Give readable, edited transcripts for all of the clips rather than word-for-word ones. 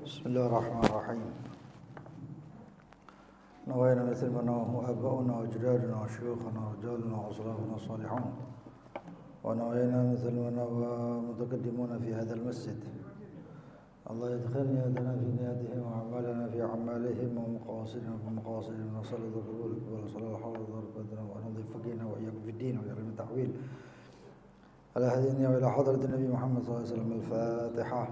بسم الله الرحمن الرحيم. نوينا مثل ما نواه آباؤنا وأجدادنا وشيوخنا ورجالنا وأسلافنا الصالحون، ونوينا مثل ما نوى متقدمون في هذا المسجد. الله يدخلنا يدنا في نياتهم وأعمالنا في أعمالهم ومقاصدنا في مقاصدهم، نسأل القبول صلى الله عليه وسلم ونضيف فقينا وإياكم في الدين ويعلم التحويل على هدينا وإلى حضرة النبي محمد صلى الله عليه وسلم. الفاتحة.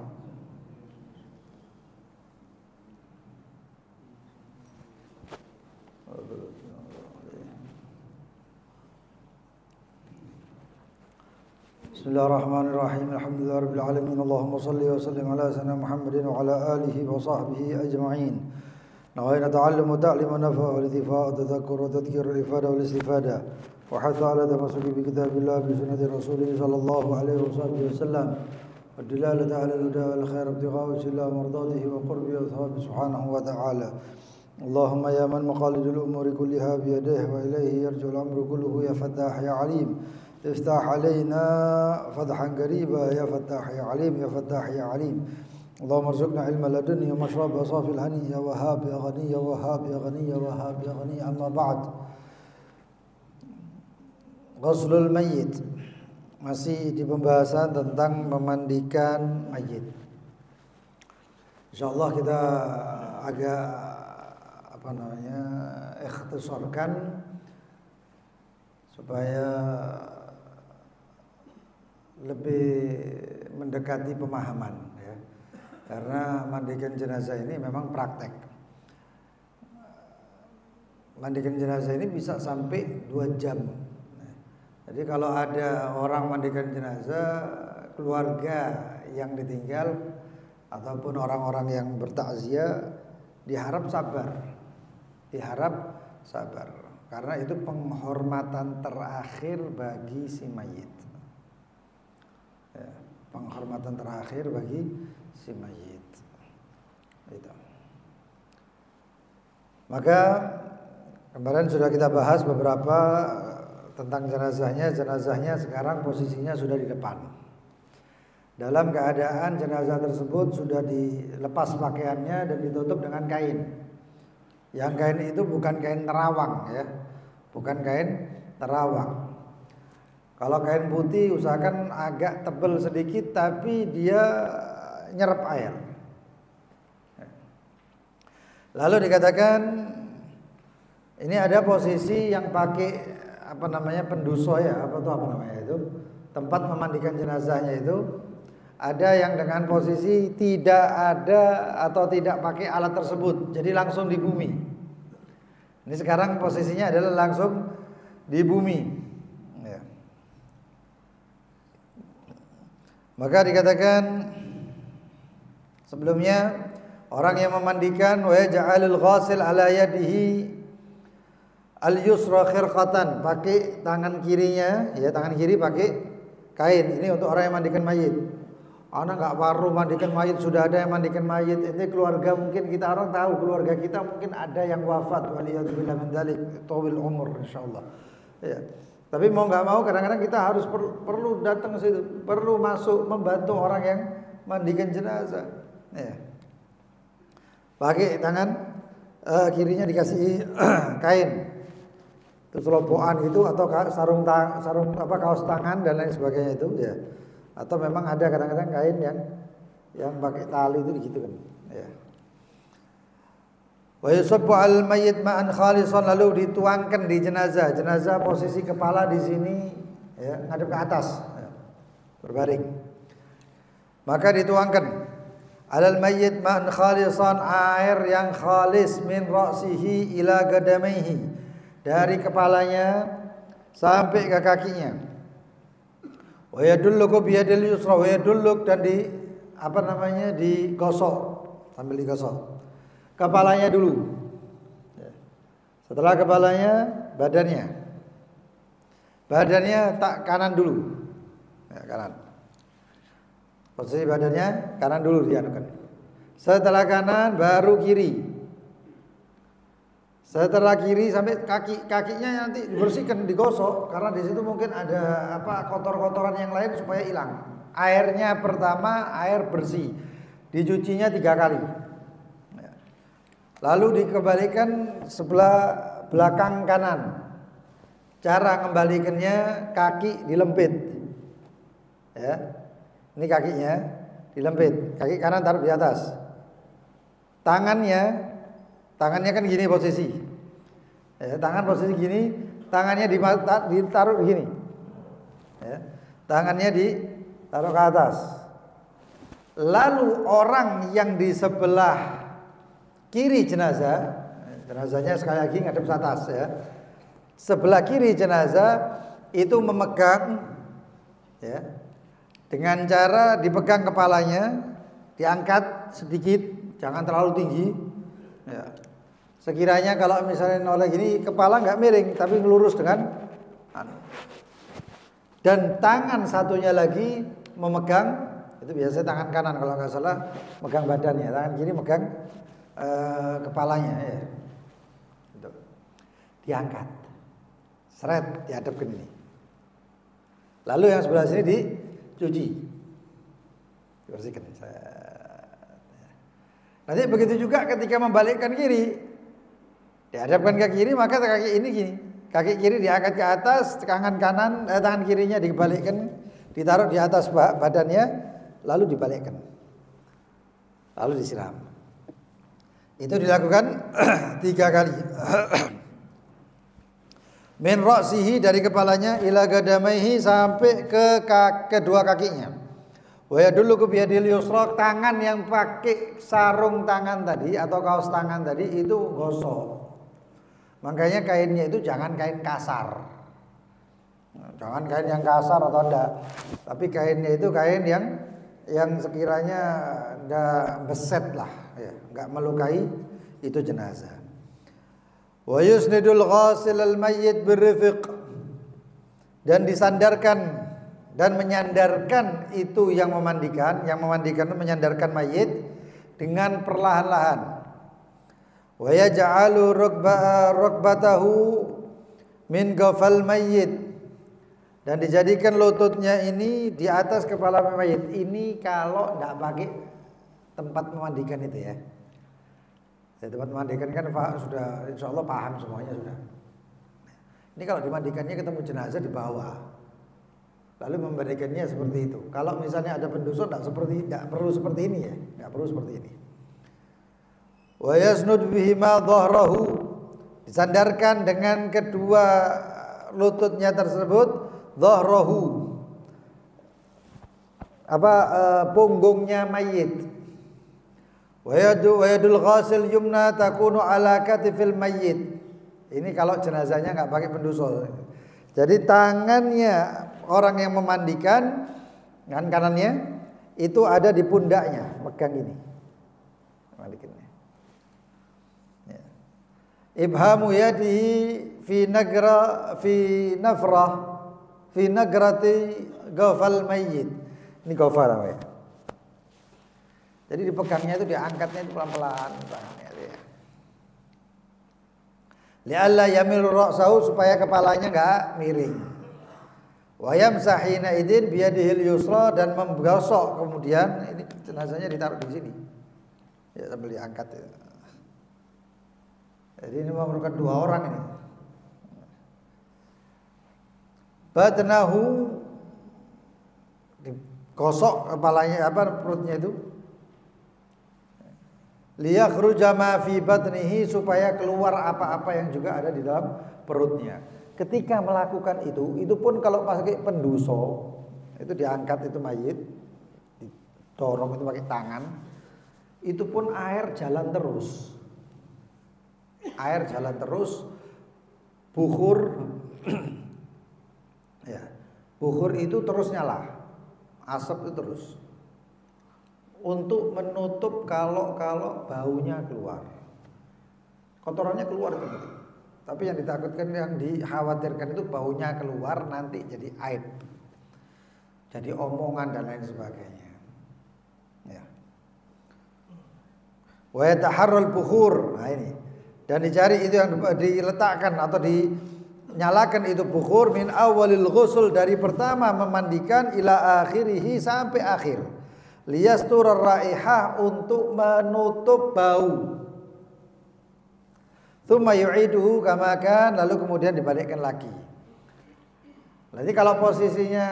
بسم الله الرحمن الرحيم. الحمد لله رب العالمين. اللهم صل وسلم على سيدنا محمد وعلى آله وصحبه أجمعين. نوينا تعلم وتعليم ونفع والاتفاء والتذكر والتذكير والإفادة والاستفادة، وحث على تمسك بكتاب الله بسنة رسوله صلى الله عليه وصحبه وسلم، والدلالة على الهدى والخير ابتغاء وجه الله مرضاته وقربه وثوابه سبحانه وتعالى. اللهم يا من مقاليد الأمور كلها بيده وإليه يرجع الأمر كله، يا فتاح يا عليم افتح علينا فتحا قريبا، يا فتاح يا عليم يا فتاح يا عليم. اللهم ارزقنا علم لدني ومشرب صافي الهني، يا وهاب يا غني يا وهاب يا غني يا وهاب يا غني. أما بعد، ghuslul mayyit, masih di pembahasan tentang memandikan mayit. Insyaallah kita agak ikhtisarkan supaya lebih mendekati pemahaman ya. Karena mandikan jenazah ini memang praktek. Mandikan jenazah ini bisa sampai 2 jam. Jadi kalau ada orang mandikan jenazah, keluarga yang ditinggal ataupun orang-orang yang bertakziah diharap sabar. Karena itu penghormatan terakhir bagi si mayit. Ya, penghormatan terakhir bagi si mayit. Itu. Maka kemarin sudah kita bahas beberapa tentang jenazahnya. Jenazahnya sekarang posisinya sudah di depan. Dalam keadaan jenazah tersebut sudah dilepas pakaiannya dan ditutup dengan kain. Yang kain itu bukan kain terawang ya. Bukan kain terawang. Kalau kain putih usahakan agak tebal sedikit tapi dia nyerap air. Lalu dikatakan ini ada posisi yang pakai penduso ya, tempat memandikan jenazahnya itu ada yang dengan posisi tidak ada atau tidak pakai alat tersebut, jadi langsung di bumi. Ini sekarang posisinya adalah langsung di bumi ya. Maka dikatakan sebelumnya orang yang memandikan wa yaj'alul ghasil ala yadihi al-yusra khirqatan, pakai tangan kirinya, ya tangan kiri pakai kain. Ini untuk orang yang mandikan mayit. Anak enggak perlu mandikan mayit, sudah ada yang mandikan mayit. Ini keluarga, mungkin kita orang tahu keluarga kita mungkin ada yang wafat, waliyadzubillah min dzalik, tawil umur insyaallah. Ya. Tapi mau enggak mau kadang-kadang kita harus perlu datang ke situ, perlu masuk membantu orang yang mandikan jenazah. Ya. Pakai tangan kirinya dikasih kain. Selopokan itu atau sarung kaos tangan dan lain sebagainya itu ya. Atau memang ada kadang-kadang kain yang pakai tali itu gitu kan ya. Wa yusabbu al mayyit ma'an khalisan, lalu dituangkan di jenazah. Jenazah posisi kepala di sini ya, ngadep ke atas ya, berbaring. Maka dituangkan alal mayyit ma'an khalisan, air yang khalis min ra'sihi ila qadamaihi, dari kepalanya sampai ke kakinya. Wa yadulluku biyadil yusra, wa yadulluk, dan digosok, sambil digosok. Kepalanya dulu. Setelah kepalanya, badannya. Badannya tak kanan dulu. Ya, kanan. Posisi badannya kanan dulu dianukan. Setelah kanan baru kiri. Setelah kiri sampai kakinya nanti dibersihkan, digosok, karena di situ mungkin ada kotor-kotoran yang lain supaya hilang. Airnya pertama air bersih, dicucinya 3 kali. lalu dikembalikan sebelah belakang kanan. Cara kembalikannya kaki dilempit. Ya. Ini kakinya dilempit, kaki kanan taruh di atas. Tangannya kan gini posisi. Ya, tangan posisi gini, tangannya ditaruh begini. Ya, tangannya ditaruh ke atas. Lalu orang yang di sebelah kiri jenazahnya sekali lagi ngadep ke atas ya. Sebelah kiri jenazah itu memegang ya, dengan cara dipegang kepalanya, diangkat sedikit, jangan terlalu tinggi. Ya. Sekiranya kalau misalnya noleh gini, kepala nggak miring, tapi lurus dengan. Dan tangan satunya lagi memegang, itu biasanya tangan kanan kalau nggak salah, megang badannya, tangan kiri megang kepalanya. Ya. Gitu. Diangkat, seret, dihadapkan ini. Lalu yang sebelah sini dicuci, dibersihkan. Nanti begitu juga ketika membalikkan kiri, dihadapkan ke kiri, maka kaki ini gini, kaki kiri diangkat ke atas, tangan kirinya dibalikkan, ditaruh di atas badannya, lalu dibalikkan, lalu disiram. Itu dilakukan 3 kali. Min ra'sihi, dari kepalanya, ila gadamaihi, sampai ke kedua kakinya. Wa yadullu bi yadil yusra, tangan yang pakai sarung tangan tadi atau kaos tangan tadi itu gosok. Makanya kainnya itu jangan kain kasar. Jangan kain yang kasar atau enggak. Tapi kainnya itu kain yang sekiranya enggak beset lah, ya, enggak melukai itu jenazah. Wa yusnidul ghasil al mayyit birrifq, dan disandarkan dan menyandarkan itu yang memandikan itu menyandarkan mayit dengan perlahan-lahan. Wa yaj'alu rukbatahu min ghafal mayyit, dan dijadikan lututnya ini di atas kepala mayit. Ini kalau tidak pakai tempat memandikan itu ya. Tempat memandikan kan sudah insya Allah paham semuanya sudah. Ini kalau dimandikannya ketemu jenazah di bawah, lalu memberikannya seperti itu. Kalau misalnya ada pendusun tidak perlu seperti ini ya, nggak perlu seperti ini. Wa yasnud bihima dhahrahu, disandarkan dengan kedua lututnya tersebut, dhahrahu, punggungnya mayit. Wa yadul ghasil yumna takunu ala katifil mayyit. Ini kalau jenazahnya nggak pakai pendusul. Jadi tangannya orang yang memandikan, tangan kanannya itu ada di pundaknya, megang ini. Mandikannya. Ya. Ibhamu yadihi fi nagrati ghafal mayyit. Ini ghafal namanya. Jadi dipegangnya itu, diangkatnya itu pelan-pelan tangannya ya. Li'alla yamilu ra'sahu, supaya kepalanya enggak miring. Wa yamsahina idin biyadihil yusra, dan menggosok kemudian ini jenazahnya ditaruh di sini. Ya, sambil diangkat ya. Jadi ini memerlukan 2 orang ini. Batnahu, digosok kepalanya perutnya itu. Liyakhruja ma fi batnihi, supaya keluar apa-apa yang juga ada di dalam perutnya. Ketika melakukan itu pun kalau pakai penduso, itu diangkat itu mayit, didorong itu pakai tangan, itu pun air jalan terus. Air jalan terus, bukhur ya. Bukhur itu terus nyala. Asap itu terus. Untuk menutup kalau baunya keluar, kotorannya keluar itu. Tapi yang ditakutkan, yang dikhawatirkan itu baunya keluar nanti jadi aib, jadi omongan dan lain sebagainya. Ya. Wa yataharral bukhur, nah ini, dan dicari itu yang diletakkan atau dinyalakan itu bukhur min awalil ghusl, dari pertama memandikan ila akhirihi, sampai akhir. Liyastur raihah, untuk menutup bau. Tsumma yu'iduhu kama kan, lalu kemudian dibalikkan lagi. Nanti kalau posisinya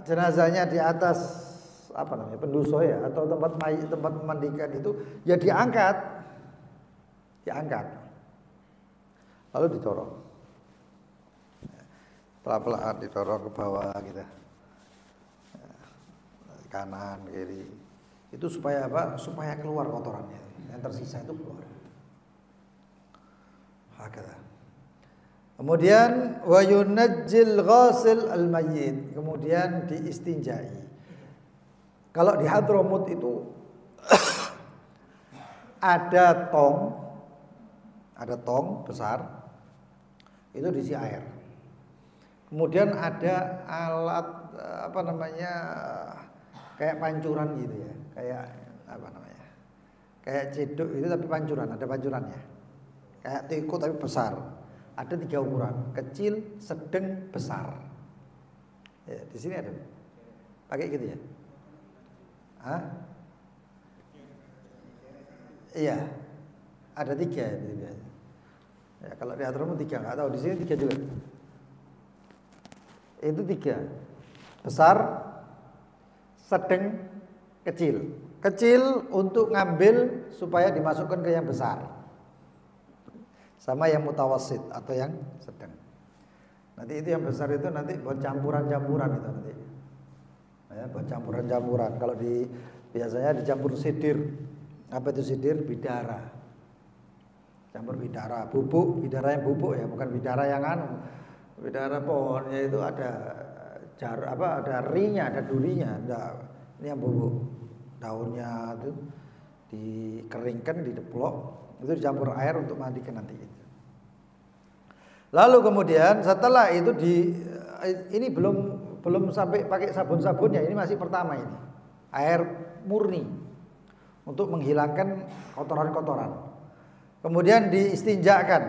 jenazahnya di atas apa namanya penduso ya atau tempat mayit, tempat memandikan itu ya diangkat lalu didorong pelan-pelan, didorong ke bawah gitu, kanan kiri, itu supaya apa? Supaya keluar kotorannya yang tersisa itu keluar. Hakata. Kemudian wa yunajjil ghasil al mayyit, kemudian diistinjai. Kalau di Hadramut itu ada tong besar, itu diisi air. Kemudian ada alat apa namanya kayak pancuran gitu ya, kayak apa namanya, kayak ceduk itu tapi pancuran, ada pancurannya, kayak teko tapi besar. Ada 3 ukuran, kecil, sedang, besar. Ya, di sini ada, pakai gitu ya. Hah? Iya, ada 3 ya. Ya, kalau di Hadramut 3, nggak tahu di sini 3 juga. Itu 3, besar, sedang, kecil. Kecil untuk ngambil supaya dimasukkan ke yang besar. Sama yang mutawassit atau yang sedang. Nanti itu yang besar itu nanti buat campuran-campuran itu nanti. Ya, buat campuran-campuran. Kalau biasanya dicampur sidir. Apa itu sidir? Bidara. Campur bidara, bubuk, bidara yang bubuk ya, bukan bidara yang bidara pohonnya itu ada ada rinya, ada durinya. Ini yang bubuk. Daunnya itu dikeringkan, dideplok. Itu dicampur air untuk mandikan nanti itu. Lalu kemudian setelah itu ini belum sampai pakai sabun-sabunnya, ini masih pertama ini. Air murni untuk menghilangkan kotoran-kotoran. Kemudian diistinjakan.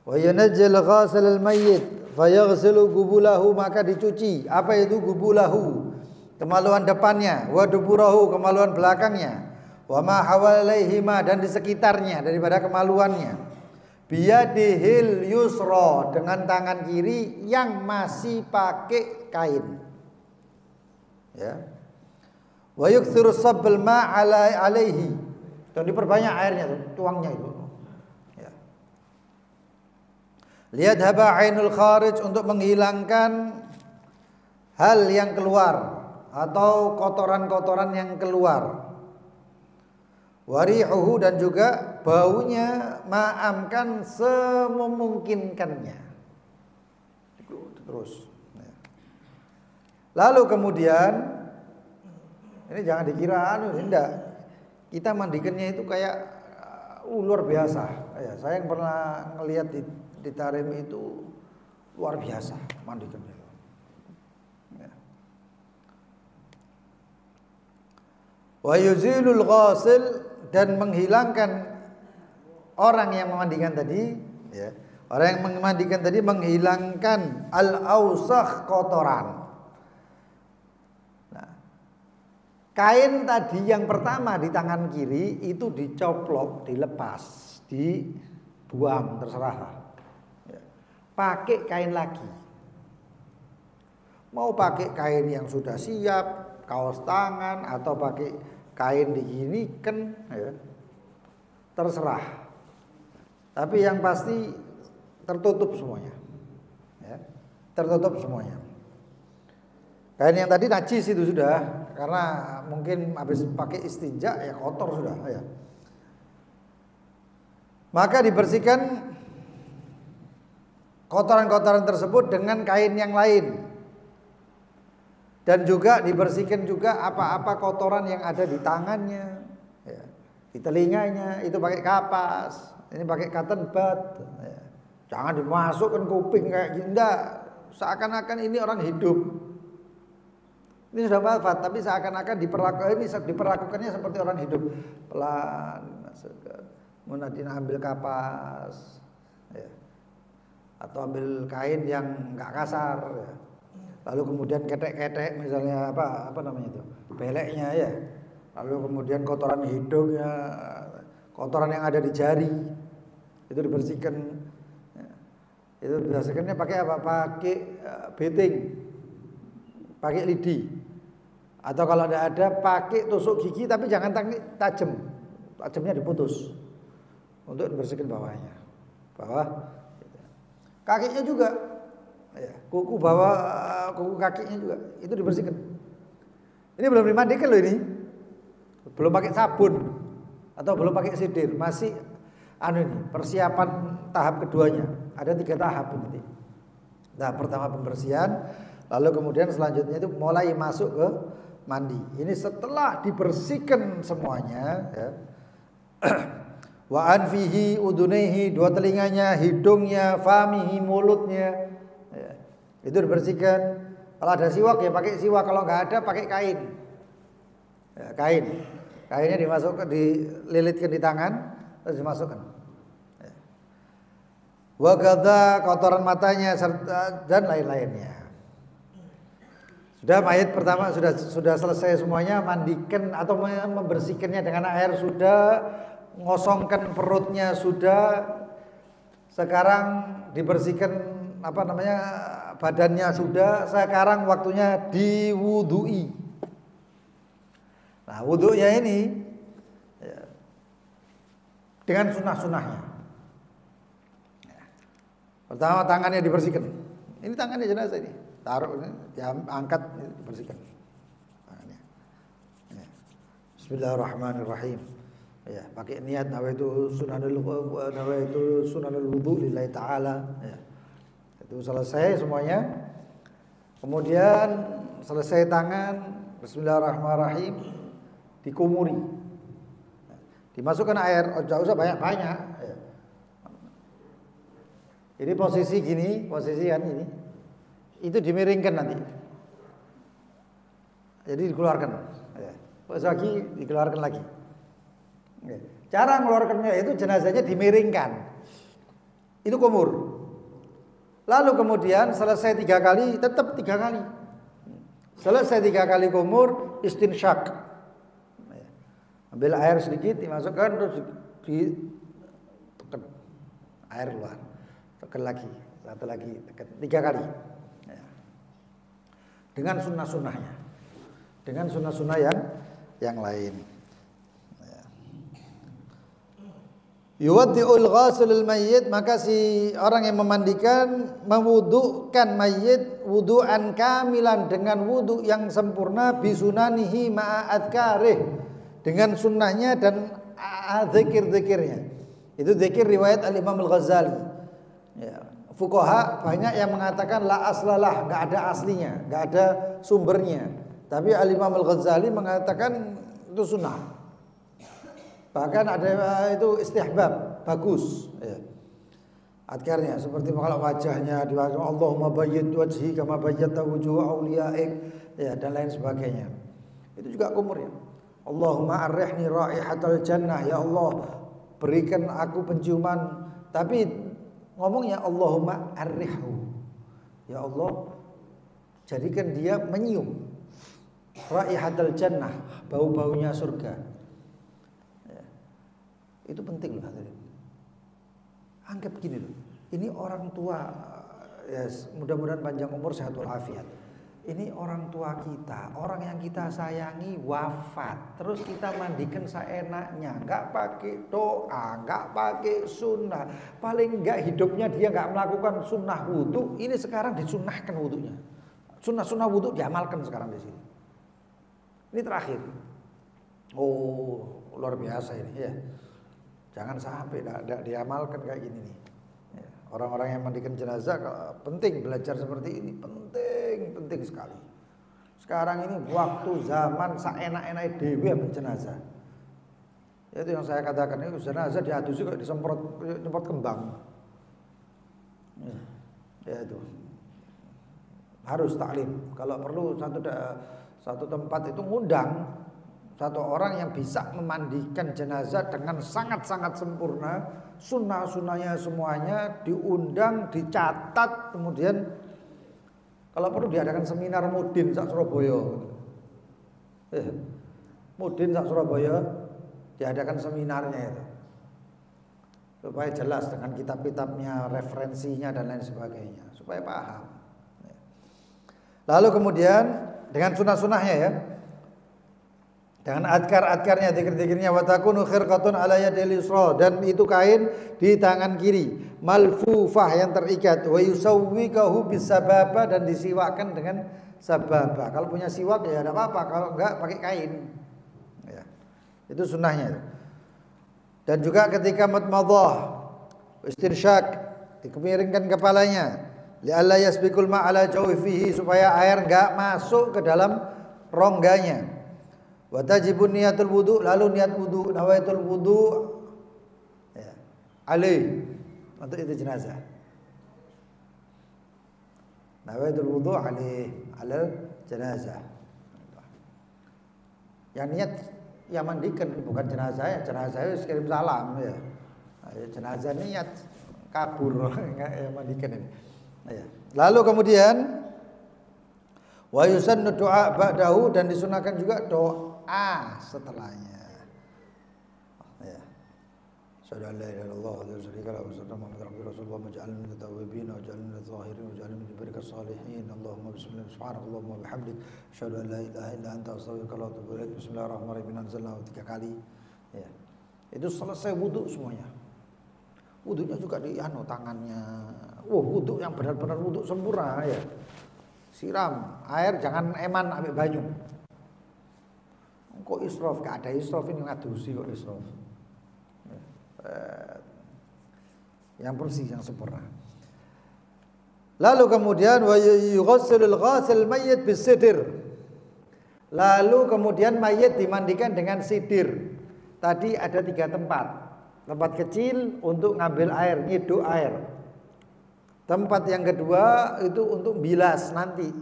Wa yanajjal ghasil al-mayyit fayaghsilu gubulahu, maka dicuci. Apa itu gubulahu? Kemaluan depannya, wa duburahu, kemaluan belakangnya. Wa ma hawalaihima, dan di sekitarnya daripada kemaluannya. Biyadihil yusra, dengan tangan kiri yang masih pakai kain. Ya. Wa yukthiru sabbal ma alaihi, dan diperbanyak airnya tuh, tuangnya itu. Ya. Liyadhaba ainul kharij, untuk menghilangkan hal yang keluar atau kotoran-kotoran yang keluar. Warihuhu, dan juga baunya, ma'amkan, sememungkinkannya. Terus. Lalu kemudian ini jangan dikira enggak. Kita mandikannya itu kayak luar biasa. Ya, saya yang pernah ngelihat di Tarim itu luar biasa mandikannya. Ya. Wa yuzilul ghasil, dan menghilangkan orang yang memandikan tadi, ya. Orang yang memandikan tadi menghilangkan al-ausakh, kotoran. Nah, kain tadi yang pertama di tangan kiri itu dicoplok, dilepas, dibuang, terserah. Ya. Pakai kain lagi. Mau pakai kain yang sudah siap, kaos tangan, atau pakai kain diginikan, ya, terserah. Tapi yang pasti tertutup semuanya, ya, tertutup semuanya. Kain yang tadi najis itu sudah, karena mungkin habis pakai istinja ya kotor sudah. Ya. Maka dibersihkan kotoran-kotoran tersebut dengan kain yang lain. Dan juga dibersihkan juga apa-apa kotoran yang ada di tangannya, ya. Di telinganya itu pakai kapas, ini pakai cotton bud, ya. Jangan dimasukkan kuping kayak gitu, enggak. Seakan-akan ini orang hidup. Ini sudah wafat, tapi seakan-akan diperlakukannya seperti orang hidup. Pelan, kemudian ambil kapas, ya. Atau ambil kain yang enggak kasar, ya. Lalu kemudian ketek-ketek misalnya apa namanya itu, beleknya ya. Lalu kemudian kotoran hidungnya, kotoran yang ada di jari, Itu dibersihkan. Itu dibersihkannya pakai apa? Pakai beting, pakai lidi. Atau kalau tidak ada pakai tusuk gigi tapi jangan tajam. Tajamnya diputus. Untuk dibersihkan bawahnya. Bawah. Kakinya juga. Ya, kuku bawah, kuku kakinya juga itu dibersihkan. Ini belum dimandikan loh ini. Belum pakai sabun atau belum pakai sidir, masih ini persiapan tahap keduanya. Ada 3 tahap nanti. Nah, pertama pembersihan, lalu kemudian selanjutnya itu mulai masuk ke mandi. Ini setelah dibersihkan semuanya ya. Wa anfihi udunaihi, 2 telinganya, hidungnya, famihi, mulutnya. Ya. Itu dibersihkan. Kalau ada siwak ya pakai siwak, kalau nggak ada pakai kain. Ya, kain. Kainnya dimasukkan, dililitkan di tangan, terus dimasukkan. Ya. Wa kadza, kotoran matanya serta dan lain-lainnya. Sudah mayat pertama sudah selesai semuanya, mandikan atau membersihkannya dengan air sudah, ngosongkan perutnya sudah. Sekarang dibersihkan badannya sudah. Sekarang waktunya diwudui. Nah, wudunya ini ya, dengan sunnah-sunnahnya. Ya. Pertama tangannya dibersihkan. Ini tangannya jenazah ini. Taruh ini, diangkat, dibersihkan tangannya. Ya. Bismillahirrahmanirrahim. Ya, pakai niat nawaitu sunanul wudu lillahi ta'ala. Ya. Itu selesai semuanya. Kemudian selesai tangan, bismillahirrahmanirrahim, dikumuri. Dimasukkan air, enggak usah banyak-banyak. Ya. Ini posisi gini, posisi kan ini. Itu dimiringkan nanti. Jadi dikeluarkan. Ya. Pas lagi dikeluarkan lagi. Ya. Cara mengeluarkannya itu jenazahnya dimiringkan. Itu kumur. Lalu kemudian selesai 3 kali, tetap 3 kali. Selesai 3 kali kumur, istinsyak. Ya. Ambil air sedikit, dimasukkan terus ditekan. Air keluar. Tekan lagi, satu lagi, tekan 3 kali. Dengan sunnah-sunnahnya, dengan sunnah-sunnah yang lain. Yuwaddi'ul ghasilul mayyit, maka si orang yang memandikan mewudukan mayit wudu'an kamilan, dengan wudu yang sempurna, bisunanihi ma'a adkarih, dengan sunnahnya dan zikir-zikirnya. Itu zikir riwayat Al-Imam Al-Ghazali. Ya. Fuqaha banyak yang mengatakan la aslalah, enggak ada aslinya, enggak ada sumbernya. Tapi Al-Imam Al-Ghazali mengatakan itu sunnah. Bahkan ada itu istihbab, bagus ya. Adkarnya seperti kalau wajahnya diwajib Allahumma bayyid wajhi kama bayyadta wujuh auliyaik ya, dan lain sebagainya. Itu juga kumur ya. Allahumma arrihni raihatal jannah, ya Allah berikan aku penciuman, tapi ngomongnya Allahumma arrihu, ya Allah jadikan dia menyium raihatul jannah, bau-baunya surga. Ya. Itu penting loh hadirin. Anggap gini loh, ini orang tua ya, mudah-mudahan panjang umur sehat walafiat. Ini orang tua kita, orang yang kita sayangi wafat, terus kita mandikan seenaknya, nggak pakai doa, nggak pakai sunnah, paling nggak hidupnya dia nggak melakukan sunnah wudu. Ini sekarang disunnahkan wudunya, sunnah wudu diamalkan sekarang di sini. Ini terakhir. Oh, luar biasa ini ya. Jangan sampai tidak diamalkan kayak gini nih. Orang-orang yang mandikan jenazah penting belajar seperti ini, penting sekali. Sekarang ini waktu zaman saenak-enak dewe jenazah. Itu yang saya katakan, itu jenazah diadusi kok nyemprot kembang. Ya itu. Harus taklim. Kalau perlu satu tempat itu ngundang satu orang yang bisa memandikan jenazah dengan sangat-sangat sempurna, sunnah-sunnahnya semuanya diundang, dicatat, kemudian kalau perlu diadakan seminar mudin sak Surabaya. Mudin sak Surabaya diadakan seminarnya itu. supaya jelas dengan kitab-kitabnya, referensinya dan lain sebagainya, supaya paham. Lalu kemudian dengan sunah-sunahnya ya, dengan adkar-adkarnya, dzikir-dzikirnya, wa takunu khirqatun ala yadil yusra, dan itu kain di tangan kiri, malfufah yang terikat, wa yusawwikahu bisababa, dan disiwakan dengan sababa. Kalau punya siwak ya tidak apa-apa, kalau enggak pakai kain. Ya. Itu sunnahnya. Dan juga ketika madmadah, istirsyak, dikemiringkan kepalanya, li'alla yasbiqul ma'ala jawfihi, supaya air enggak masuk ke dalam rongganya. Wa tajibun niyatul wudu, lalu niat wudu, nawaitul wudu ya, alaih, untuk itu jenazah. Nawaitul wudu alaih, alal jenazah. Yang niat yang mandikan, bukan jenazah ya, jenazah itu kirim salam ya. Jenazah niat kabur yang mandikan ini. Ya. Lalu kemudian wa yusannu du'a ba'dahu, dan disunahkan juga doa setelahnya. Ya. Asyhadu an la ilaha illallah wa la syarika lahu wa asyhadu anna Muhammadar rasulullah, waj'alni minat tawwabin waj'alni minadh dhahirin waj'alni min ibadikas salihin. Allahumma bismillah subhanakallahumma wa bihamdik asyhadu an la ilaha illa anta astaghfiruka wa atubu ilaik. Bismillahirrahmanirrahim. Anzalnahu 3 kali. Ya. Itu selesai wudu semuanya. Wudunya juga di tangannya. Wudu yang benar-benar wudu sempurna ya. Siram air, jangan eman ambil banyu. Kok israf? Gak ada israf, ini ngadusi kok israf. Yang bersih, yang sempurna. Lalu kemudian wa yughassilul ghasil mayyit bisidr. Lalu kemudian mayit dimandikan dengan sidir. Tadi ada 3 tempat. Tempat kecil untuk ngambil air, nyiduk air. Tempat yang kedua itu untuk bilas nanti.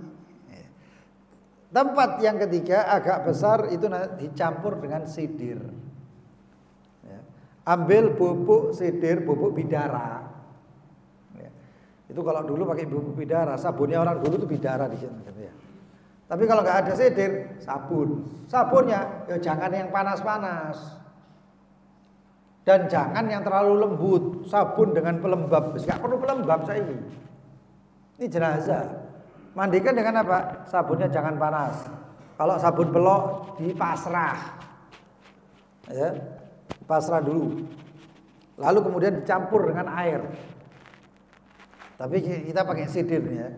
Tempat yang ketiga agak besar itu dicampur dengan sidir. Ya. Ambil bubuk sidir, bubuk bidara. Ya. Itu kalau dulu pakai bubuk bidara, sabunnya orang dulu itu bidara di sini. Ya. Tapi kalau nggak ada sidir, sabun. Sabunnya ya jangan yang panas-panas. Dan jangan yang terlalu lembut. Sabun dengan pelembab, nggak perlu pelembab saya ini. Ini jenazah. Mandikan dengan apa? Sabunnya jangan panas. Kalau sabun pelok dipasrah, ya, pasrah dulu. Lalu kemudian dicampur dengan air. Tapi kita pakai sidir ya.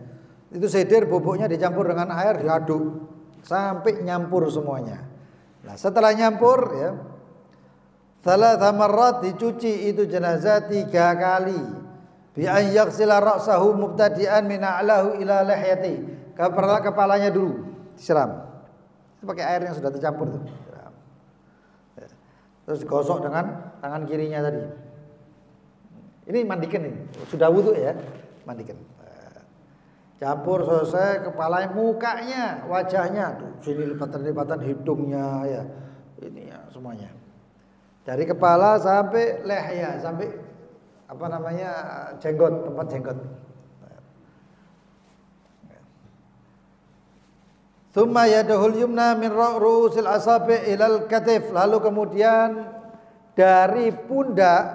Itu sidir, bubuknya dicampur dengan air, diaduk sampai nyampur semuanya. Nah, setelah nyampur ya, thalatha marrat, dicuci itu jenazah 3 kali. Bi an yaghsila ra'sahu mubtadi'an min a'lahu ila lihyati. Kepalanya dulu disiram. Itu pakai air yang sudah tercampur tuh. Terus gosok dengan tangan kirinya tadi. Ini mandikan ini. Sudah wudu ya, mandikan. Campur selesai, kepalanya, mukanya, wajahnya, tuh sini lipatan-lipatan hidungnya ya. Ini ya semuanya. Dari kepala sampai leher, sampai apa namanya, jenggot, tempat jenggot. Tsumma yadahul yumna min ru'usil asabi' ilal katif. Lalu kemudian dari pundak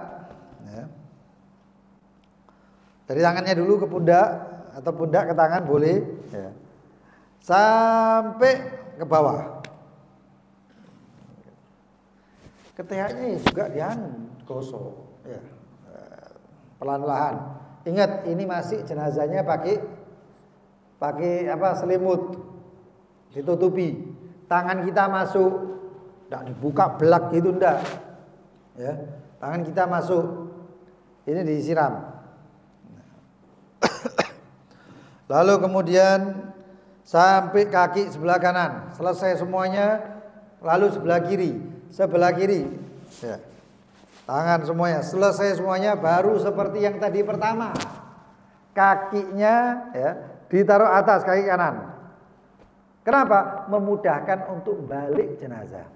ya, dari tangannya dulu ke pundak, atau pundak ke tangan boleh ya, sampai ke bawah. Ketiaknya juga gosok ya, pelan-pelan. Ingat, ini masih jenazahnya pakai apa, selimut, ditutupi. Tangan kita masuk, tidak dibuka belak gitu, enggak ya. Tangan kita masuk, ini disiram. Lalu kemudian sampai kaki sebelah kanan, selesai semuanya. Lalu sebelah kiri ya. Tangan semuanya, selesai semuanya, baru seperti yang tadi pertama. Kakinya ya ditaruh atas kaki kanan. Kenapa? Memudahkan untuk balik jenazah.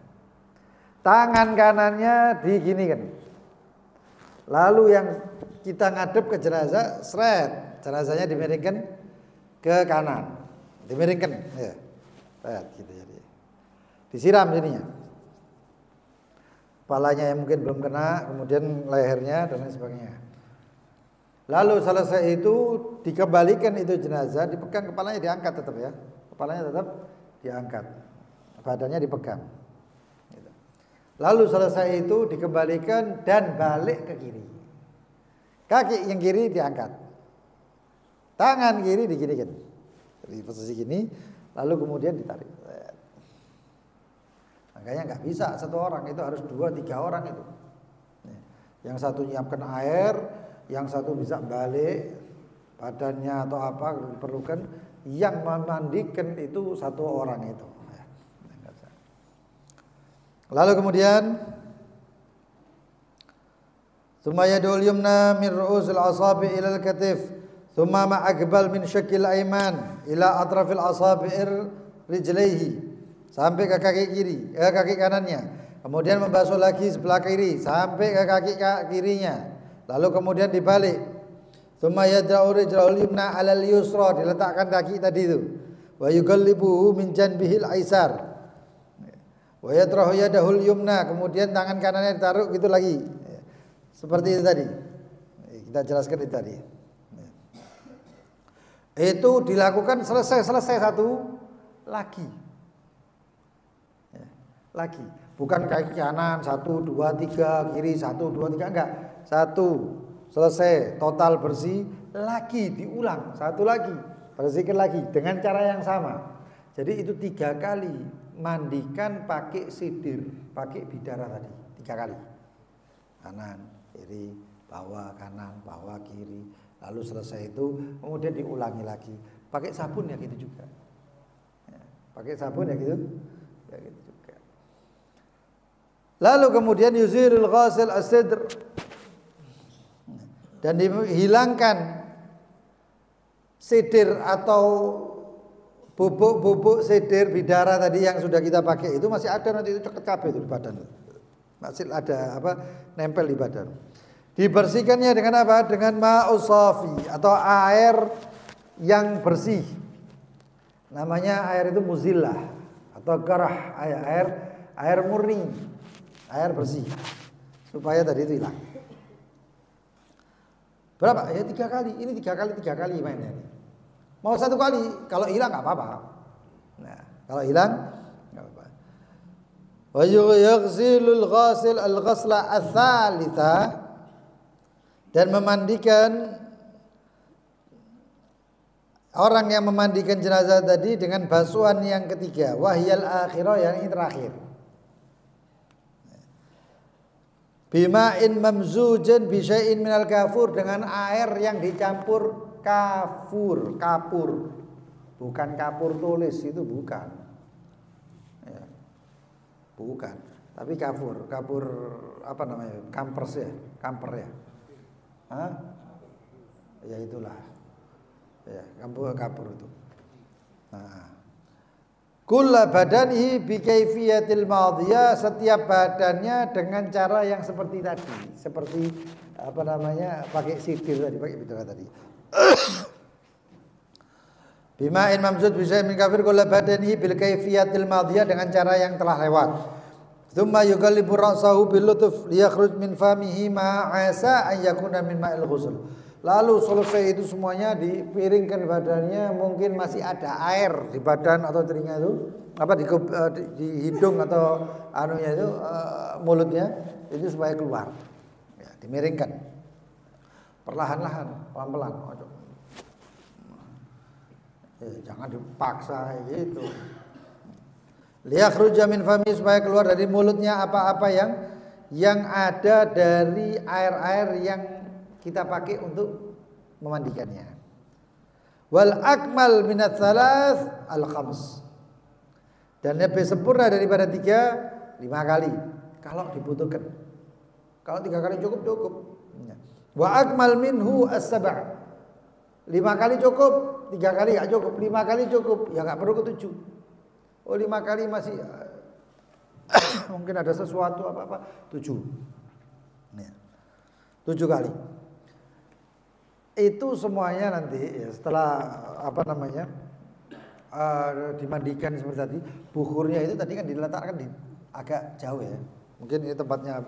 Tangan kanannya diginikan. Lalu yang kita ngadep ke jenazah, seret, jenazahnya dimiringkan ke kanan. Dimiringkan ya. Seret gitu jadi. Disiram jadinya. kepalanya yang mungkin belum kena, kemudian lehernya dan lain sebagainya. Lalu selesai itu dikembalikan itu jenazah, dipegang kepalanya diangkat tetap ya. Kepalanya tetap diangkat. Badannya dipegang. Gitu. Lalu selesai itu dikembalikan dan balik ke kiri. Kaki yang kiri diangkat. Tangan kiri diginikan. Di posisi gini, lalu kemudian ditarik. Makanya nggak bisa satu orang, itu harus 2-3 orang itu. Yang satu nyiapkan air, yang satu bisa balik badannya atau apa diperlukan, yang memandikan itu satu orang itu. Lalu kemudian thumma yadul yumna min ru'usil asabi ila al-katif, thumma ma'aqbal min syakil ayman ila atrafil asabi'ir rijlaihi, sampai ke kaki kiri, kaki kanannya. Kemudian membasuh lagi sebelah kiri sampai ke kaki kirinya. Lalu kemudian dibalik. Tsumma yad'u rijlahul yumna 'alal yusra, diletakkan kaki tadi itu. Wa yuqallibuhu min janbihil aisar. Wa yatrahu yadahul yumna, kemudian tangan kanannya ditaruh gitu lagi. Seperti itu tadi. Kita jelaskan itu tadi. Itu dilakukan selesai satu lagi. Lagi. Bukan kaki kanan 1 2 3, kiri 1 2 3, enggak. 1 selesai, total bersih, lagi diulang, satu lagi, bersihkan lagi dengan cara yang sama. Jadi itu 3 kali mandikan pakai sidir, pakai bidara tadi, 3 kali. Kanan, kiri, bawah kanan, bawah kiri. Lalu selesai itu kemudian diulangi lagi. Pakai sabun ya gitu juga. Ya, pakai sabun ya gitu. Ya gitu juga. Lalu kemudian yuzirul ghasil as-sidr, dan dihilangkan sidir atau bubuk-bubuk sidir bidara tadi yang sudah kita pakai itu masih ada, nanti itu ceket kabeh itu di badan. Masih ada apa nempel di badan. Dibersihkannya dengan apa? Dengan ma'us safi atau air yang bersih. Namanya air itu muzillah atau garah, air murni, air bersih. Supaya tadi itu hilang. Berapa? Ya 3 kali. Ini 3 kali mainnya. Mau 1 kali, kalau hilang nggak apa-apa. Nah, kalau hilang nggak apa-apa. Wa yughsilul ghasil al-ghasla ats-tsalitsa, dan memandikan orang yang memandikan jenazah tadi dengan basuhan yang ketiga, wahyal akhirah, yang ini terakhir. Bima'in mamzujan bi syai'in minal kafur, dengan air yang dicampur kapur, bukan kapur tulis, itu bukan, ya, bukan, tapi kapur apa namanya, kampers ya, kamper ya, hah? Ya itulah, ya kapur itu. Nah. Kulla badanihi bi kaifiyatil madiyah, setiap badannya dengan cara yang seperti tadi, seperti apa namanya, pakai sidir tadi, pakai bidara tadi. Bima'in mamzud bi syai'in min kafir, kulla badanihi bil kaifiyatil madiyah, dengan cara yang telah lewat. Tsumma yuqallibu ra'sahu bil lutf liyakhruj min famihi ma 'asa an yakuna min ma'il ghusl. Lalu selesai itu semuanya dipiringkan badannya, mungkin masih ada air di badan atau telinga itu, apa di hidung atau anunya itu, mulutnya itu supaya keluar. Ya, dimiringkan. Perlahan-lahan, pelan-pelan. Ya, jangan dipaksa gitu. Liyakhruja min fami, supaya keluar dari mulutnya apa-apa yang ada dari air-air yang kita pakai untuk memandikannya. Wal akmal minat thalath al khams, dan lebih sempurna daripada 5 kali kalau dibutuhkan. Kalau 3 kali cukup. Wa akmal minhu as-sab', 5 kali cukup, 3 kali enggak cukup, 5 kali cukup, ya enggak perlu ke 7. Oh 5 kali masih mungkin ada sesuatu apa-apa, 7. Ya. 7 kali. Itu semuanya nanti ya, setelah apa namanya dimandikan seperti tadi, bukhurnya itu tadi kan diletakkan di agak jauh ya, Mungkin ini tempatnya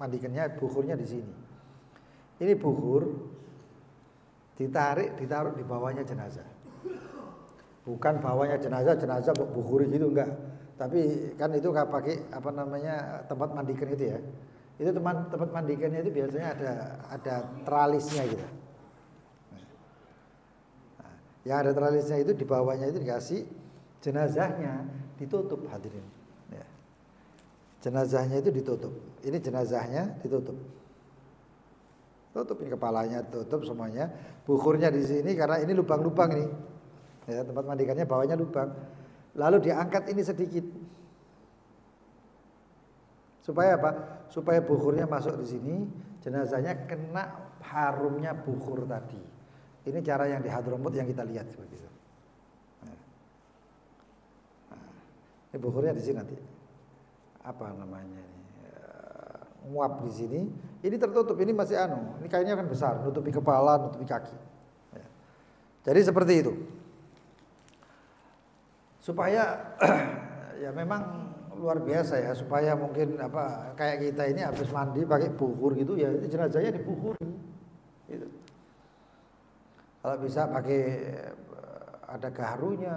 mandikannya, bukhurnya di sini. Ini bukhur ditaruh di bawahnya jenazah. Bukan bawahnya jenazah bukhuri gitu enggak. Tapi kan itu pakai apa namanya tempat mandikan itu ya. Itu tempat mandikannya itu biasanya ada tralisnya gitu. Nah, yang ada tralisnya itu di bawahnya itu dikasih, jenazahnya ditutup hadirin. Ya. Jenazahnya itu ditutup. Ini jenazahnya ditutup. Tutup ini kepalanya, tutup semuanya. Bukhurnya di sini karena ini lubang-lubang ini. Ya, tempat mandikannya bawahnya lubang. Lalu diangkat ini sedikit. Supaya apa? Supaya bukhurnya masuk di sini, jenazahnya kena harumnya bukhur tadi. Ini cara yang di Hadramut yang kita lihat seperti itu. Nah, ini bukhurnya di sini nanti. Apa namanya ini? Nguap di sini. Ini tertutup, ini masih ini kainnya kan besar, nutupi kepala, nutupi kaki. Ya. Jadi seperti itu. Supaya ya memang luar biasa ya, supaya mungkin apa kayak kita ini habis mandi pakai bukhur gitu ya, itu jenazahnya dibukhuri. Gitu. Kalau bisa pakai ada gaharunya,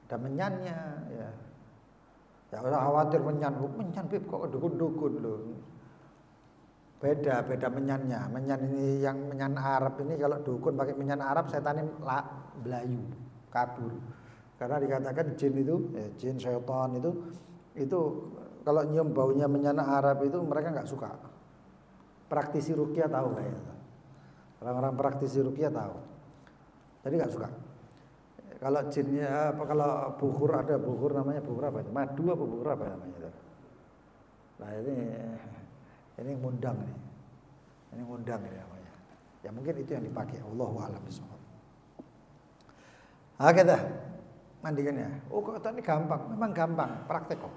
ada menyannya ya. Ya usah khawatir menyan Beb kok dukun-dukun loh. Beda menyannya. Menyan ini yang menyan Arab ini, kalau dukun pakai menyan Arab setannya belayu, kabur. Karena dikatakan jin itu, jin syaitan itu kalau nyium baunya menyan Arab itu mereka nggak suka. Praktisi ruqyah tahu kayak itu. Orang-orang praktisi ruqyah tahu. Jadi nggak suka. Kalau jinnya apa, kalau bukhur ada bukhur namanya bukhur apa itu? Madu apa bukhur apa namanya itu? Nah ini ngundang nih. Ini ngundang ini namanya. Ya mungkin itu yang dipakai. Allahu a'lam bishawab. Ah kita mandikannya. Oh kok ini gampang? Memang gampang, praktek kok.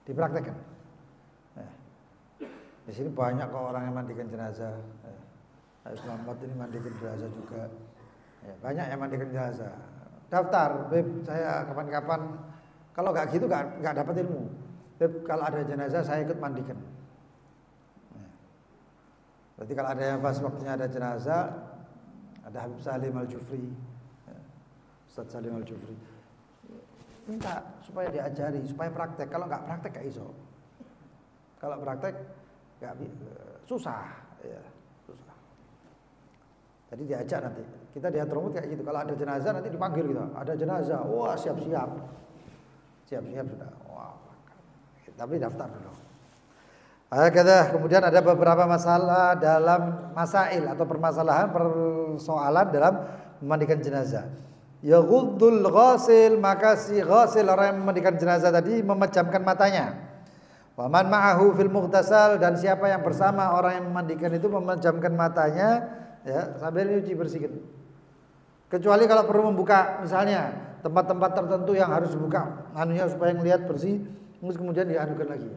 Dipraktekkan. Di sini banyak kok orang yang mandikan jenazah. Selamat ini mandikan jenazah juga. Ya, banyak yang mandikan jenazah. Daftar, Beb, saya kapan-kapan kalau nggak gitu nggak dapat ilmu. Beb, kalau ada jenazah saya ikut mandikan. Berarti kalau ada yang pas waktunya ada jenazah, ada Habib Salim Al-Jufri, Ustaz Salim Al-Jufri, minta supaya diajari, supaya praktek. Kalau nggak praktek nggak iso. Kalau praktek nggak susah, ya, susah. Jadi diajak nanti. Kita di Hadramut kayak gitu. Kalau ada jenazah nanti dipanggil kita. Ada jenazah, wah siap-siap sudah. Wah, tapi daftar dulu. Kemudian ada beberapa masalah dalam masail atau permasalahan persoalan dalam memandikan jenazah. Yaghuddul ghasil, maka si ghasil orang yang memandikan jenazah tadi memejamkan matanya. Wa man ma'ahu fil mughtasal, dan siapa yang bersama orang yang memandikan itu memejamkan matanya ya sambil nyuci bersihkan. Kecuali kalau perlu membuka misalnya tempat-tempat tertentu yang harus dibuka supaya ngelihat bersih, terus kemudian dianukan lagi.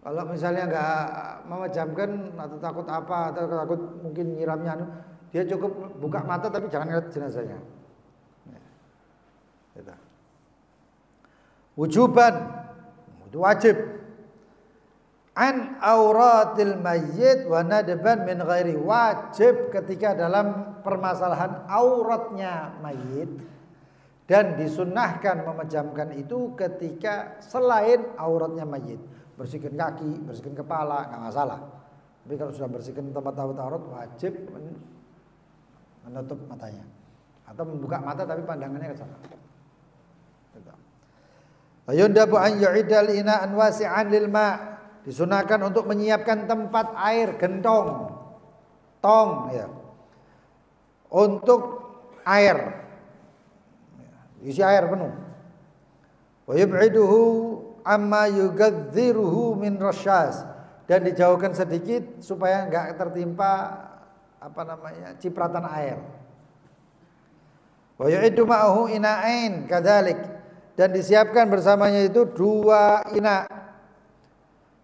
Kalau misalnya nggak memejamkan atau takut apa atau takut mungkin nyiramnya, dia cukup buka mata tapi jangan lihat jenazahnya. Wujuban, itu wajib. An auratil mayyit wa nadban min ghairi, wajib ketika dalam permasalahan auratnya mayit, dan disunnahkan memejamkan itu ketika selain auratnya mayit. Bersihkan kaki, bersihkan kepala, nggak masalah. Tapi kalau sudah bersihkan tempat aurat, wajib menutup matanya atau membuka mata tapi pandangannya ke sana. Ayundabu an yu'idal ina'an wasi'an lil ma', disunahkan untuk menyiapkan tempat air gentong, tong ya, untuk air, isi air penuh. Wa yub'iduhu amma yugadziruhu min rasyas, dan dijauhkan sedikit supaya enggak tertimpa cipratan air. Wa yu'iddu ma'ahu ina'ain kadzalik, dan disiapkan bersamanya itu 2 ina,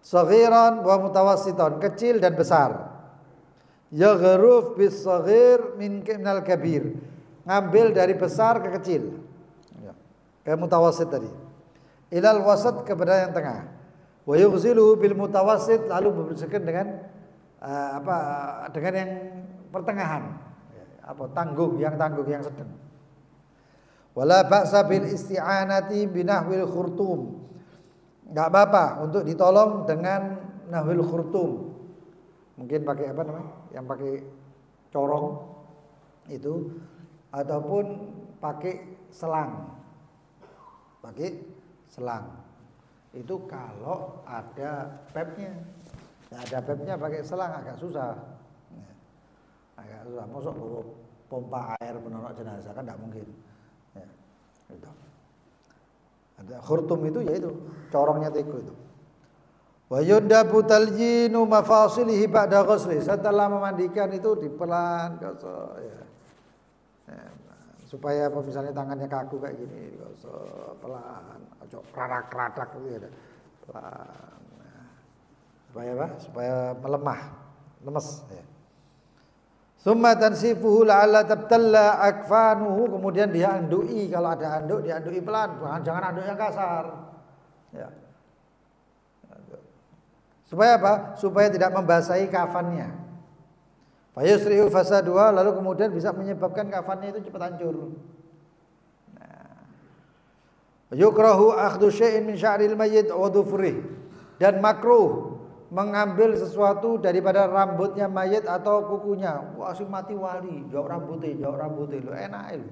saghiran wa mutawassitan, kecil dan besar. Yaghruf bis saghir minal kabir, ngambil dari besar ke kecil ya, ke mutawassit tadi. ilal wasat kepada yang tengah. Wa yughsiluhu bil mutawassit, lalu membersihkan dengan dengan yang pertengahan. Tanggung yang sedang. Wala ba'sa bil isti'anati binahwil khurtum. Enggak apa-apa untuk ditolong dengan nahwil khurtum. Mungkin pakai apa namanya? Yang pakai corong itu ataupun pakai selang. Pakai selang. Itu kalau ada pepnya. Enggak ada pepnya pakai selang agak susah. Agak susah. Masuk pompa air penolok jenazah kan enggak mungkin. Ya, itu. Ada khurtum itu yaitu corongnya tiku itu. Wa yundabu taljinu mafasilihi ba'da ghusli. Setelah memandikan itu dipelan gosok ya. Supaya misalnya tangannya kaku kayak gini digosok pelan, ojo kradak-kradak gitu ya. Pelan. Supaya apa? Supaya melemah, lemes ya. Summa tansifuhu la'alla tabtalla akfanuhu, kemudian dia andui, kalau ada anduk diandui pelan, jangan anduk yang kasar. Ya. Supaya apa? Supaya tidak membasahi kafannya. Fayusri'u fasaduha, lalu kemudian bisa menyebabkan kafannya itu cepat hancur. Nah. Yukrahu akhdhu syai'in min sya'ril mayyit wa dhufrih, dan makruh mengambil sesuatu daripada rambutnya mayit atau kukunya. Wah, sing mati wali, jauh rambutnya lo enak lo.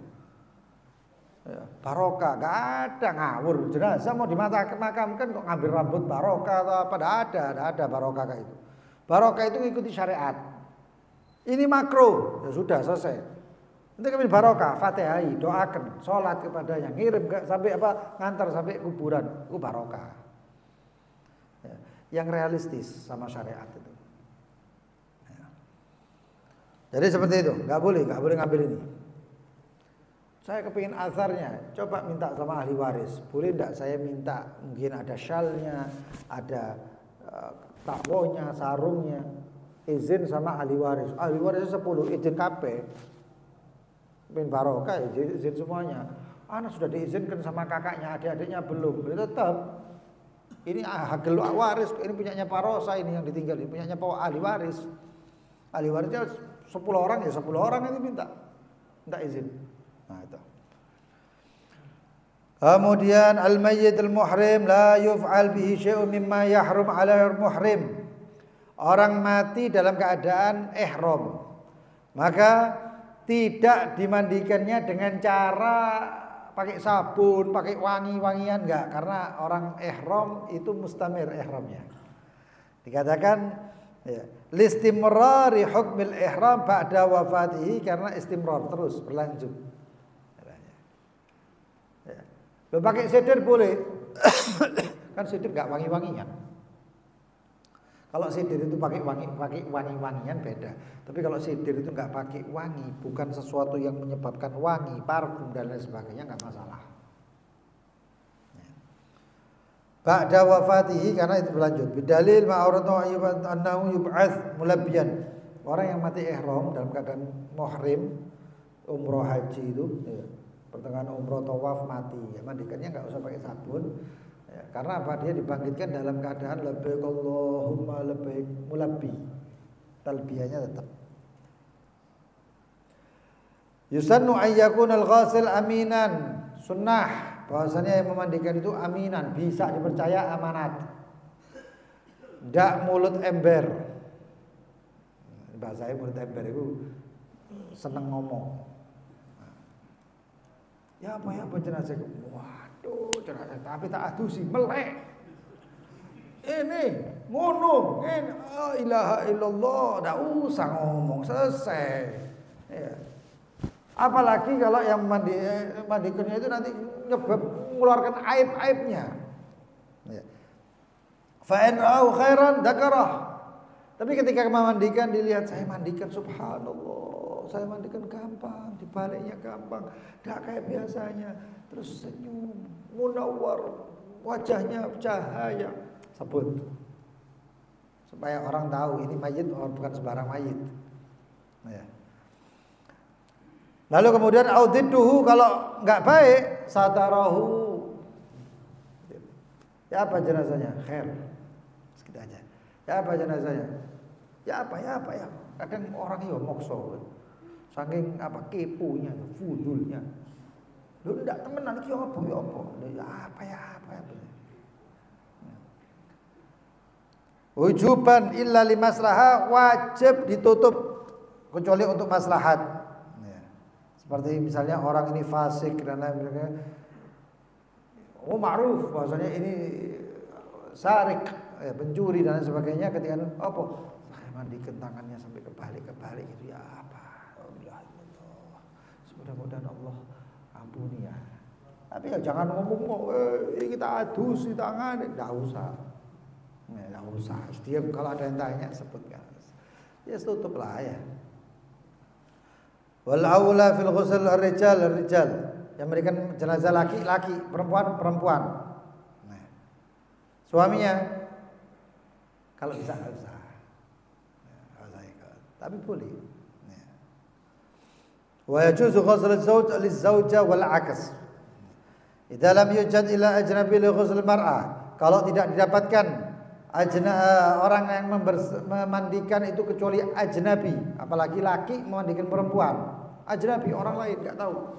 Ya, barokah, gak ada ngawur. Jenazah mau dimakamkan kok ngambil rambut barokah atau apa? Tidak ada barokah kayak itu. Barokah itu ngikuti syariat. Ini makruh, ya sudah selesai. Nanti kami barokah, fatihai, doakan, sholat kepadanya, ngirim sampai ngantar sampai kuburan, itu barokah. Ya, yang realistis sama syariat itu. Ya. Jadi seperti itu, nggak boleh ngambil ini. Saya kepingin asarnya, coba minta sama ahli waris. Boleh enggak saya minta, mungkin ada syalnya, ada takwonya, sarungnya. Izin sama ahli waris. Ahli warisnya 10, izin KP. Bin barokah, izin semuanya. Anak sudah diizinkan sama kakaknya, adik-adiknya belum. Tetap. Ini hak waris, ini punyanya Parosa, ini yang ditinggal, ini punyanya ahli waris. Ahli warisnya 10 orang ya 10 orang ini minta izin. Nah, itu. Kemudian al-mayyit al-muhrim la yuf'al bihi syai'un mimma yahrum 'ala al-muhrim. Orang mati dalam keadaan ihram, maka tidak dimandikannya dengan cara pakai sabun, pakai wangi-wangian, enggak, karena orang ihram itu mustamir ihramnya. Dikatakan ya, listimrari hukmil ihram ba'da wafatihi, karena istimrar terus berlanjut. Lo pakai seder boleh, kan seder nggak wangi-wangian. Kalau seder itu pakai wangi-wangian beda. Tapi kalau seder itu nggak pakai wangi, bukan sesuatu yang menyebabkan wangi, parfum dan lain sebagainya, nggak masalah. Ba'da wafatihi, karena itu berlanjut. Bidalil ma'auratu annahu yub'ats mulabbiyan. Orang yang mati ihram dalam keadaan muhrim, umroh haji itu. Ya. Pertengahan umroh tawaf mati, ya mandikannya nggak usah pakai sabun, ya, karena apa? Dia dibangkitkan dalam keadaan labbaik Allahumma labbaik, mulabbi, talbiyahnya tetap. Yusannu ayyakun al-ghasil aminan, sunnah bahwasanya yang memandikan itu aminan, bisa dipercaya, amanat, ndak mulut ember. Bahasa mulut ember itu seneng ngomong. Ya apa jenazah? Waduh, jenazah tapi tak adusi melek. Ini ngono, ini la ilaha illallah, enggak usah ngomong, selesai. Ya. Apalagi kalau yang mandikannya itu nanti mengeluarkan aib-aibnya. Ya. Fa in ra'au khairan dzakarah. Tapi ketika memandikan dilihat, saya mandikan subhanallah, saya mandikan gampang, dibaliknya gampang, tidak kayak biasanya. Terus senyum, munawwar, wajahnya cahaya, sebut. Supaya orang tahu ini mayit, bukan sembarang mayit. Ya. Lalu kemudian audidduhu, kalau nggak baik, satarahu, Ya apa jenazahnya? Khair. Segitu aja. Ya apa jenazahnya? Ya apa. Kadang orang yo mokso. Saking apa keponya, fudulnya. Lu ndak temenan iki apa ya apa? Ya apa. Wujuban illa limaslahah, wajib ditutup kecuali untuk maslahat. Ya. Seperti misalnya orang ini fasik dan lain-lain. Ma'ruf bahwasanya ini sarik, pencuri dan sebagainya, ketika apa? Saya mandikan tangannya sampai kebalik itu ya apa? Allah. Mudah-mudahan Allah ampuni ya. Tapi ya jangan ngomong kita adusi tangan, enggak usah. Enggak usah. Dia kalau ada yang tanya sebutkan. Ya tutup lah ya. Wal aula fil ghusl ar-rijal. Yang memberikan jenazah laki-laki, perempuan. Nah, suaminya kalau bisa enggak usah. Tapi boleh. Wa yajuzu ghusl az-zawj liz-zawja wal 'aks. Idza lam yujad ila ajnabi li ghusl mar'ah. Kalau tidak didapatkan orang yang memandikan itu kecuali ajnabi, apalagi laki memandikan perempuan. Ajnabi orang lain enggak tahu.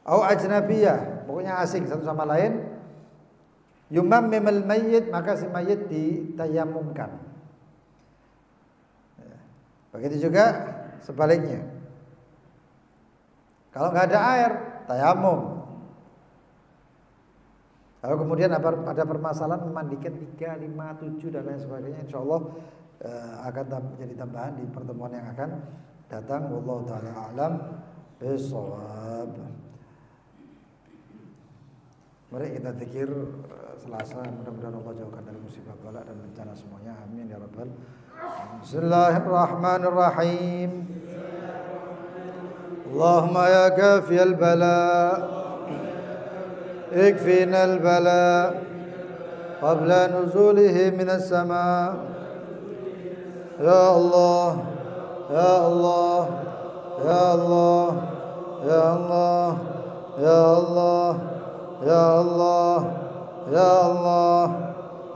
Au ajnabiyah, pokoknya asing satu sama lain. Yumammimul mayyit, maka si mayit ditayamumkan. Begitu juga sebaliknya. Kalau nggak ada air, tayamum. Lalu kemudian ada permasalahan memandikan 3, 5, 7 dan lain sebagainya. Insya Allah akan menjadi tambahan di pertemuan yang akan datang. Wallahu ta'ala a'lam bishawab. Mari kita zikir Selasa, mudah-mudahan Allah jauhkan dari musibah bala dan bencana semuanya. Amin ya rabbal alamin. Bismillahirrahmanirrahim. Allahumma ya kafiyal bala اكفينا البلاء قبل نزوله من السماء يا الله يا الله يا الله يا الله يا الله يا الله يا الله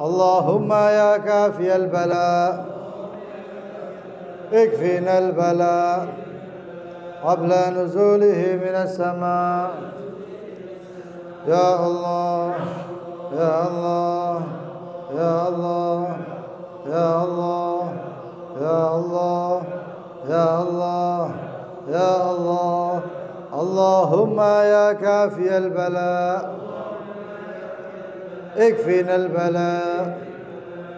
اللهم يا كافي البلاء اكفينا البلاء قبل نزوله من السماء يا الله يا الله يا الله يا الله يا الله يا الله يا الله اللهم يا كافي البلاء اكفنا البلاء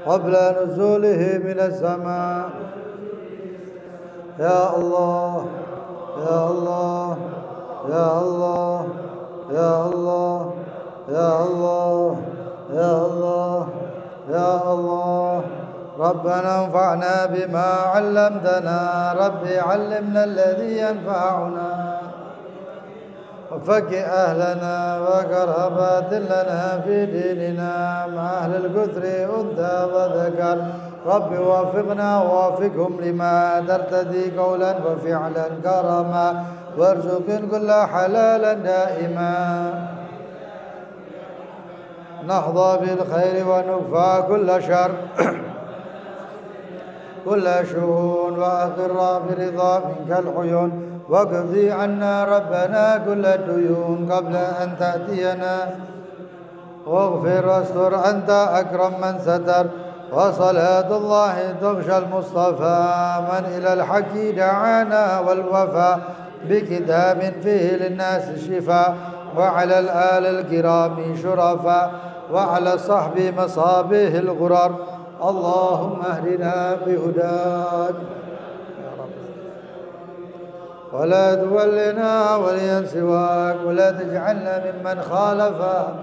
قبل نزوله من السماء يا الله يا الله يا الله يا الله يا الله يا الله يا الله ربنا انفعنا بما علمتنا ربي علمنا الذي ينفعنا وفك أهلنا وكرهبات لنا في ديننا مع أهل الكثر أنثى وذكر ربي وفقنا ووفقهم لما ترتدي قولا وفعلا كرما وارزق كل حلالا دائما نحظى بالخير ونكفى كل شر كل شؤون وأقر برضا منك العيون واقضي عنا ربنا كل الديون قبل أن تأتينا واغفر واستر أنت أكرم من ستر وصلاة الله تغشى المصطفى من إلى الحق دعانا والوفاء بكتاب فيه للناس الشفاء وعلى الآل الكرام شرفاء وعلى الصحب مصابيه الغرر اللهم اهدنا بهداك ولا تولنا وليا سواك ولا تجعلنا ممن خالفا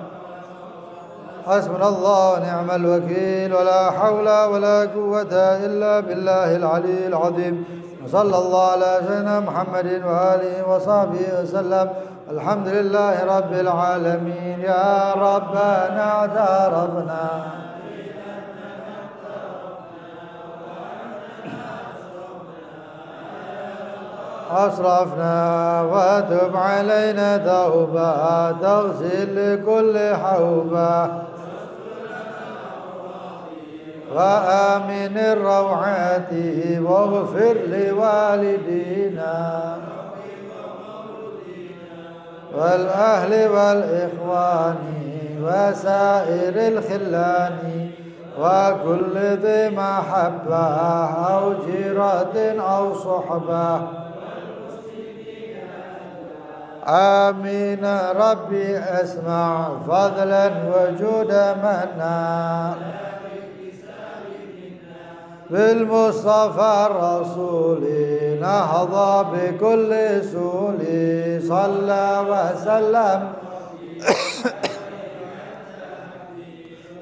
حسبنا الله ونعم الوكيل ولا حول ولا قوة إلا بالله العلي العظيم صلى الله على سيدنا محمد وآله وصحبه وسلم الحمد لله رب العالمين يا ربنا اعترفنا أسرفنا وتب علينا توبة تغسل كل حوبة وآمن الروعات واغفر لوالدينا والأهل والإخوان وسائر الخلان وكل ذي محبة أو جيرة أو صحبة آمين ربي أسمع فضلا وجود منا بالمصطفى الرسول نهضى بكل سول صلى وسلم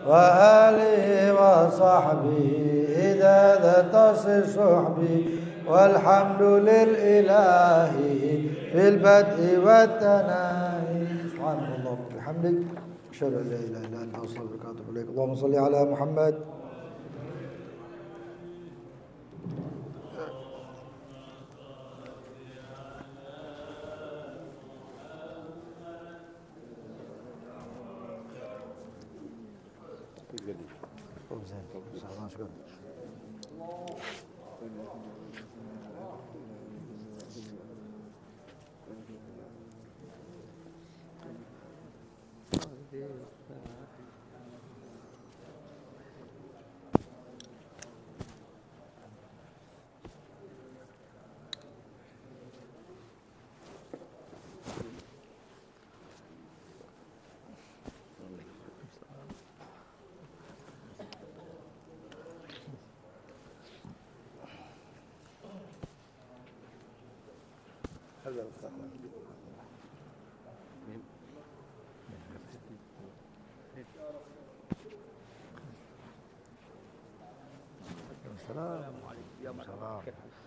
وآله وصحبه إذا ذات صحبي والحمد للإله في البدء والتناهي سبحانك اللهم وبحمدك أشهد أن لا إله إلا أنت أستغفرك وأتوب إليك اللهم صل على محمد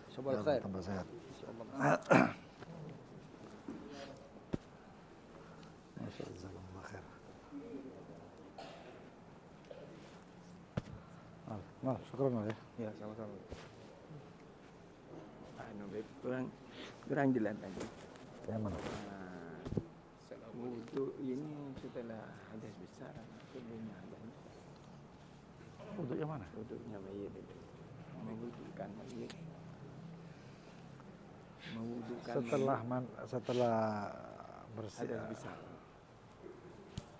Sabah khair. Tambah sehat. Jazakallah khair. Syukran ya. Ya, sama-sama. Kurang jelas tadi. Yang mana? Wudhu ini setelah hadas besar, sebelumnya hadas. Wudhu yang mana? Wudhunya mayit itu. Mewudhukan mayit. Mewudhukan Setelah bersih. hadas besar.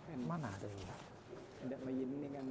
Kan Mana ada ya? tidak mayit ini kan